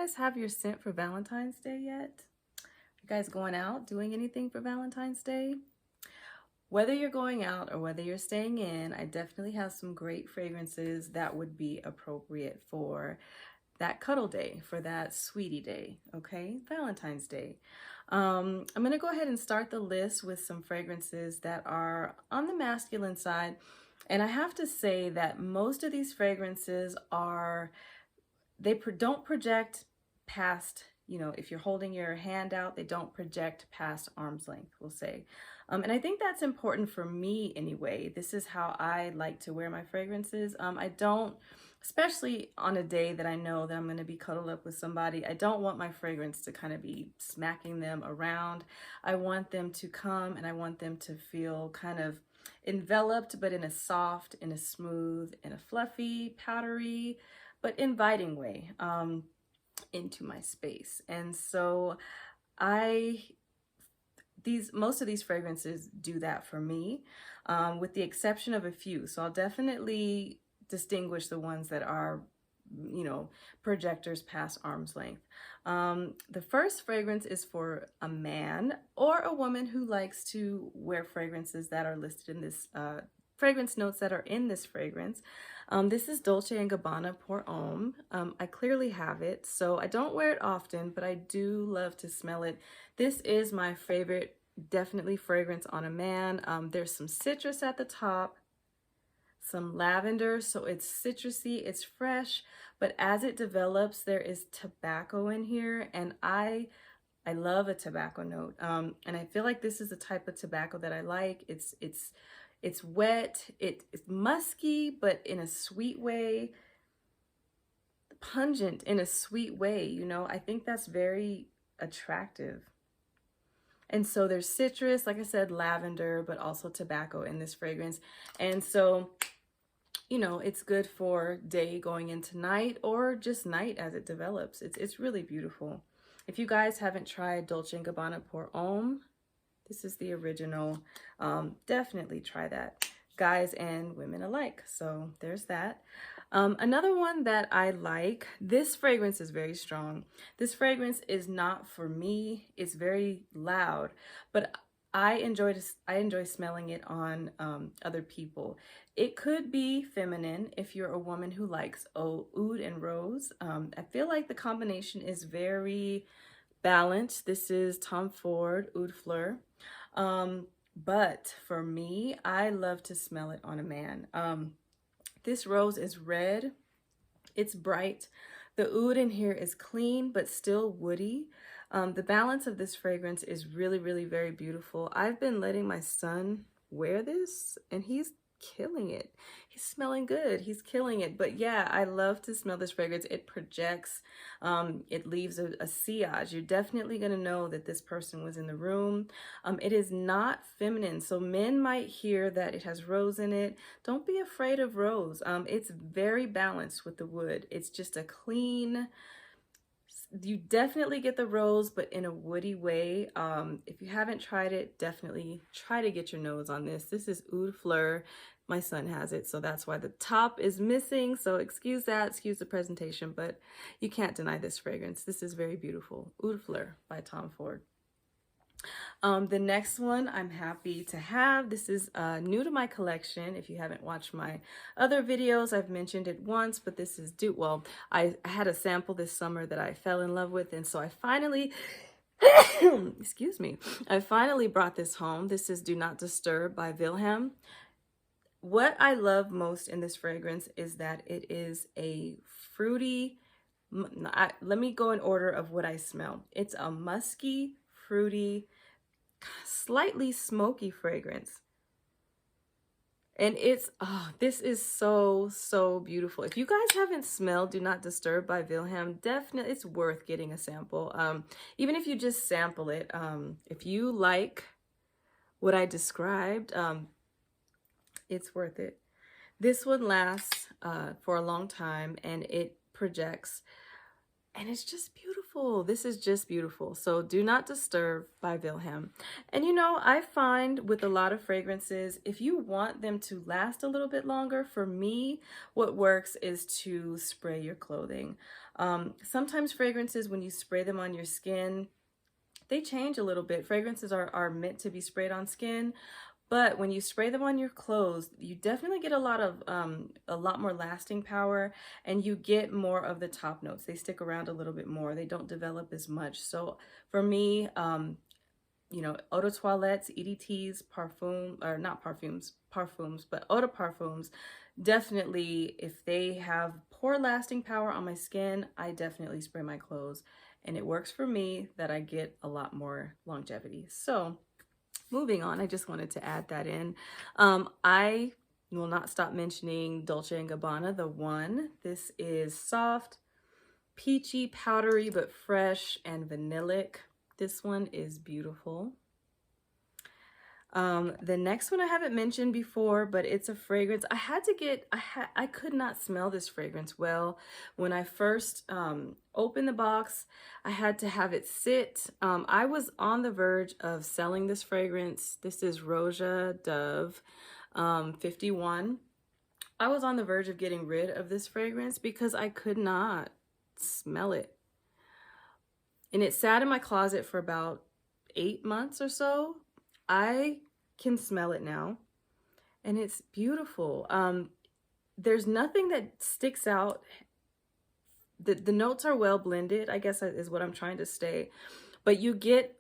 guys have your scent for Valentine's Day yet? You guys going out, doing anything for Valentine's Day? Whether you're going out or whether you're staying in, I definitely have some great fragrances that would be appropriate for that cuddle day, for that sweetie day, okay? Valentine's Day. I'm gonna go ahead and start the list with some fragrances that are on the masculine side. And I have to say that most of these fragrances are, don't project past, if you're holding your hand out, they don't project past arm's length, we'll say. And I think that's important for me anyway. This is how I like to wear my fragrances. I don't, especially on a day that I know that I'm going to be cuddled up with somebody, I don't want my fragrance to kind of be smacking them around. I want them to come and I want them to feel kind of enveloped, but in a soft, in a smooth, in a fluffy, powdery, but inviting way into my space. And so most of these fragrances do that for me, with the exception of a few. So I'll definitely distinguish the ones that are, projectors past arm's length. The first fragrance is for a man or a woman who likes to wear fragrances that are listed in this fragrance notes that are in this fragrance. This is Dolce & Gabbana Pour Homme. I clearly have it, so I don't wear it often, but I do love to smell it. This is my favorite, definitely fragrance on a man. There's some citrus at the top, some lavender, so it's citrusy, it's fresh, but as it develops, there is tobacco in here, and I love a tobacco note. And I feel like this is the type of tobacco that I like. It's wet, it's musky, but in a sweet way, pungent in a sweet way, I think that's very attractive. And so there's citrus, like I said, lavender, but also tobacco in this fragrance. And so, it's good for day going into night or just night as it develops. It's really beautiful. If you guys haven't tried Dolce & Gabbana Pour Homme, this is the original. Definitely try that, guys and women alike. So there's that. Another one that I like, this fragrance is very strong. This fragrance is not for me. It's very loud, but I enjoy smelling it on other people. It could be feminine if you're a woman who likes oud and rose. I feel like the combination is very balanced. This is Tom Ford Oud Fleur. But for me, I love to smell it on a man. This rose is red. It's bright. The oud in here is clean, but still woody. The balance of this fragrance is really, really very beautiful. I've been letting my son wear this and he's killing it. He's smelling good. He's killing it. But yeah, I love to smell this fragrance. It projects, it leaves a sillage. You're definitely going to know that this person was in the room. It is not feminine. So men might hear that it has rose in it. Don't be afraid of rose. It's very balanced with the wood. It's just a clean, you definitely get the rose, but in a woody way. If you haven't tried it, definitely try to get your nose on this. This is Oud Fleur. My son has it, so that's why the top is missing. So excuse that, excuse the presentation, but you can't deny this fragrance. This is very beautiful. Oud Fleur by Tom Ford. The next one I'm happy to have. This is new to my collection. If you haven't watched my other videos, I've mentioned it once, but this is well, I had a sample this summer that I fell in love with, and so I finally excuse me, I finally brought this home. This is Do Not Disturb by Wilhelm. What I love most in this fragrance is that it is a fruity, let me go in order of what I smell. It's a musky, fruity, slightly smoky fragrance. And it's, this is so, so beautiful. If you guys haven't smelled Do Not Disturb by Wilhelm, definitely, it's worth getting a sample. Even if you just sample it, if you like what I described, it's worth it. This one lasts for a long time, and it projects, and it's just beautiful. beautiful. This is just beautiful. So Do Not Disturb by Wilhelm. And you know, I find with a lot of fragrances, if you want them to last a little bit longer, for me, what works is to spray your clothing. Sometimes fragrances, when you spray them on your skin, they change a little bit. Fragrances are meant to be sprayed on skin, but when you spray them on your clothes, you definitely get a lot more lasting power, and you get more of the top notes. They stick around a little bit more. They don't develop as much. So for me, you know, eau de toilettes, EDTs, parfum, or not parfumes, parfums, but eau de parfums, definitely, if they have poor lasting power on my skin, I definitely spray my clothes. And it works for me that I get a lot more longevity. So moving on, I just wanted to add that in. I will not stop mentioning Dolce & Gabbana, the One. This is soft, peachy, powdery, but fresh and vanillic. This one is beautiful. The next one I haven't mentioned before, but it's a fragrance. I could not smell this fragrance well. When I first opened the box, I had to have it sit. I was on the verge of selling this fragrance. This is Roja Dove 51. I was on the verge of getting rid of this fragrance because I could not smell it. And it sat in my closet for about 8 months or so. I can smell it now, and it's beautiful. There's nothing that sticks out. The notes are well blended, I guess is what I'm trying to say. But you get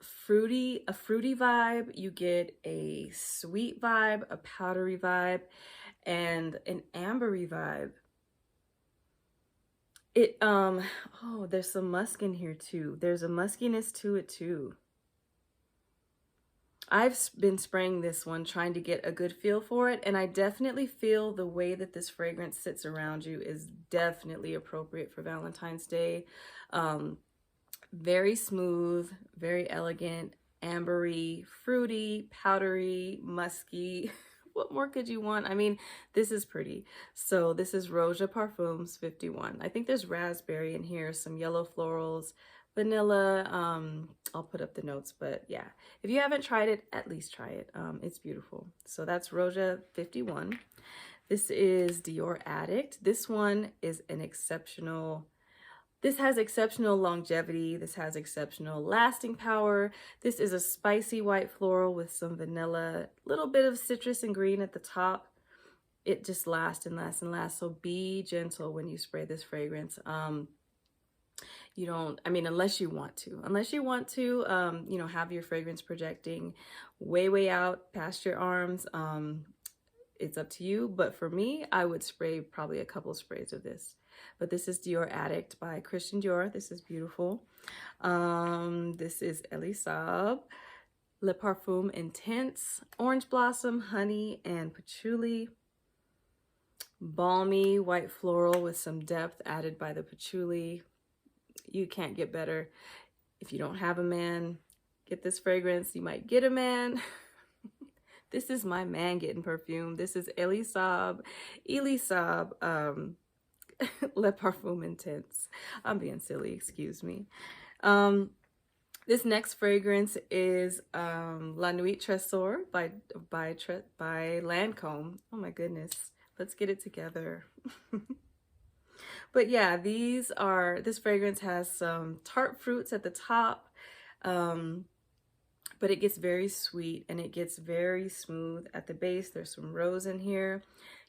a fruity vibe, you get a sweet vibe, a powdery vibe, and an ambery vibe. Oh, there's some musk in here too. There's a muskiness to it too. I've been spraying this one trying to get a good feel for it, and I definitely feel the way that this fragrance sits around you is definitely appropriate for Valentine's Day. Very smooth, very elegant, ambery, fruity, powdery, musky. What more could you want? I mean, this is pretty. So this is Roja Parfums 51. I think there's raspberry in here, some yellow florals, vanilla. I'll put up the notes, but yeah, if you haven't tried it, at least try it. It's beautiful. So that's Roja 51. This is Dior Addict. This one is this has exceptional longevity. This has exceptional lasting power. This is a spicy white floral with some vanilla, little bit of citrus and green at the top. It just lasts and lasts and lasts. So be gentle when you spray this fragrance. You don't, I mean, unless you want to, you know, have your fragrance projecting way out past your arms. It's up to you. But for me, I would spray probably a couple sprays of this. But this is Dior Addict by Christian Dior. This is beautiful. This is Elie Saab, Le Parfum Intense, Orange Blossom, Honey, and Patchouli. Balmy white floral with some depth added by the patchouli. You can't get better. If you don't have a man, get this fragrance. You might get a man. This is my man getting perfume. This is Elie Saab, Le Parfum Intense. I'm being silly, excuse me. This next fragrance is La Nuit Trésor by Lancôme. Oh my goodness, let's get it together. But yeah, this fragrance has some tart fruits at the top, but it gets very sweet and it gets very smooth at the base. There's some rose in here.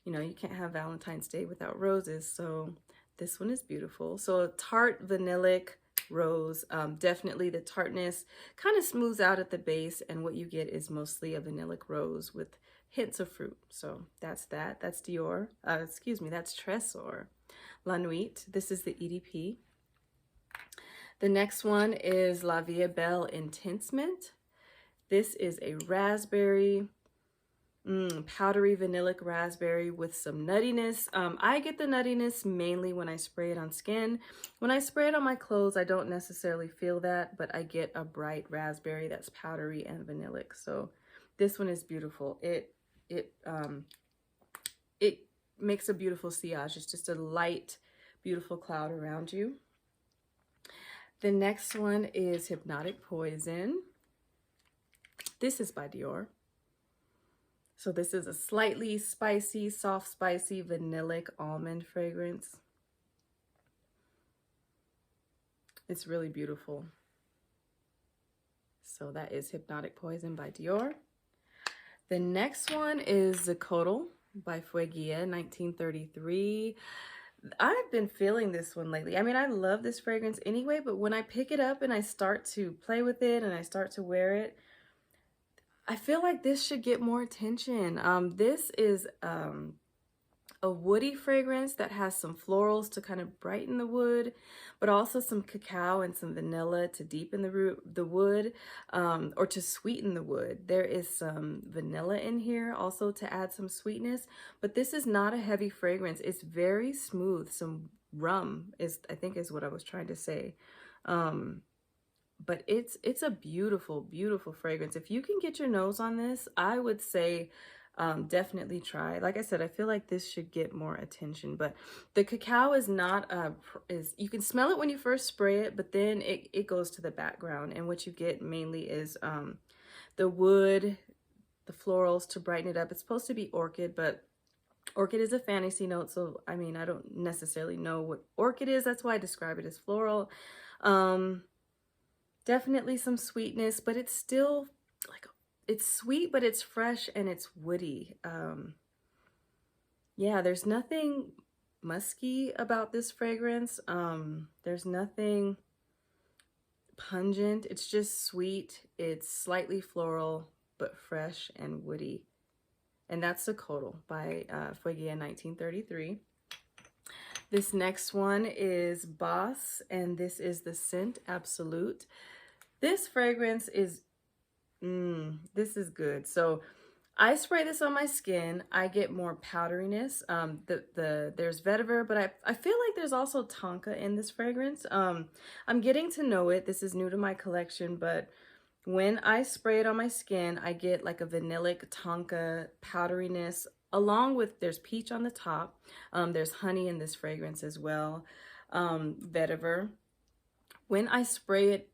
You know, you can't have Valentine's Day without roses, so this one is beautiful. So a tart vanillic rose, definitely the tartness kind of smooths out at the base, and what you get is mostly a vanillic rose with hints of fruit. So that's that. That's Dior. That's Trésor. La Nuit. This is the EDP. The next one is La Vie Belle Intense Mint. This is a raspberry, powdery vanillic raspberry with some nuttiness. I get the nuttiness mainly when I spray it on skin. When I spray it on my clothes, I don't necessarily feel that, but I get a bright raspberry that's powdery and vanillic. So this one is beautiful. It makes a beautiful sillage. It's just a light, beautiful cloud around you. The next one is Hypnotic Poison. This is by Dior. So this is a slightly spicy, soft, spicy, vanillic almond fragrance. It's really beautiful. So that is Hypnotic Poison by Dior. The next one is the Cottle by Fuegia, 1933. I've been feeling this one lately. I mean, I love this fragrance anyway, but when I pick it up and I start to play with it and I start to wear it, I feel like this should get more attention. This is a woody fragrance that has some florals to kind of brighten the wood, but also some cacao and some vanilla to deepen the wood, or to sweeten the wood. There is some vanilla in here also to add some sweetness, but this is not a heavy fragrance. It's very smooth. Some rum is, I think, is what I was trying to say. But it's a beautiful, beautiful fragrance. If you can get your nose on this, I would say definitely try. Like I said, I feel like this should get more attention, but the cacao is not, you can smell it when you first spray it, but then it goes to the background, and what you get mainly is the wood, the florals to brighten it up. It's supposed to be orchid, but orchid is a fantasy note, so I mean, I don't necessarily know what orchid is. That's why I describe it as floral. Definitely some sweetness, but it's still like, it's sweet, but it's fresh and it's woody. Yeah, there's nothing musky about this fragrance. There's nothing pungent. It's just sweet. It's slightly floral, but fresh and woody. And that's the Cottle by Fuegia, 1933. This next one is Boss, and this is the scent Absolute. This fragrance is, this is good. So I spray this on my skin. I get more powderiness. There's vetiver, but I feel like there's also tonka in this fragrance. I'm getting to know it. This is new to my collection, but when I spray it on my skin, I get like a vanillic tonka powderiness, along with, there's peach on the top. There's honey in this fragrance as well. Vetiver. When I spray it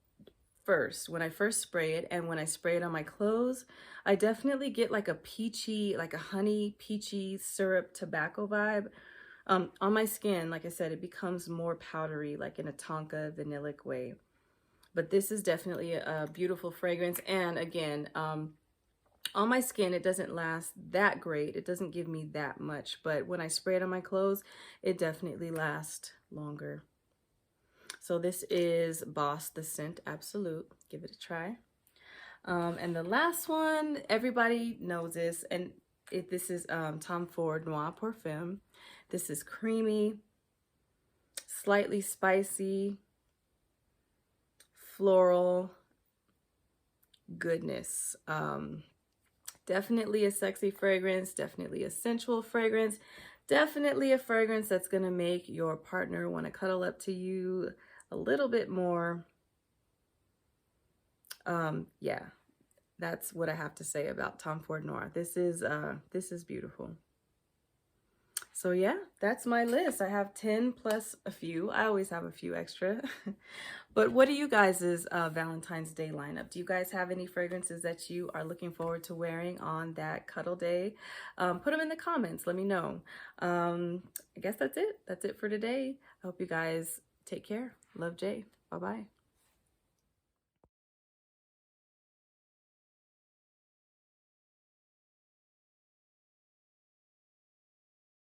when I first spray it, and when I spray it on my clothes, I definitely get like a peachy, like a honey peachy syrup tobacco vibe. On my skin, like I said, it becomes more powdery, like in a tonka vanillic way. But this is definitely a beautiful fragrance. And again, on my skin, it doesn't last that great. It doesn't give me that much, but when I spray it on my clothes, it definitely lasts longer. So this is Boss, the scent Absolute. Give it a try. And the last one, everybody knows this, and this is Tom Ford Noir Perfume. This is creamy, slightly spicy, floral goodness. Definitely a sexy fragrance, definitely a sensual fragrance, definitely a fragrance that's gonna make your partner want to cuddle up to you a little bit more. Yeah, that's what I have to say about Tom Ford Noir. This is beautiful. So yeah, that's my list. I have 10 plus a few. I always have a few extra. But what are you guys' Valentine's Day lineup? Do you guys have any fragrances that you are looking forward to wearing on that cuddle day? Put them in the comments. Let me know. I guess that's it. That's it for today. I hope you guys take care. Love, Jay. Bye-bye.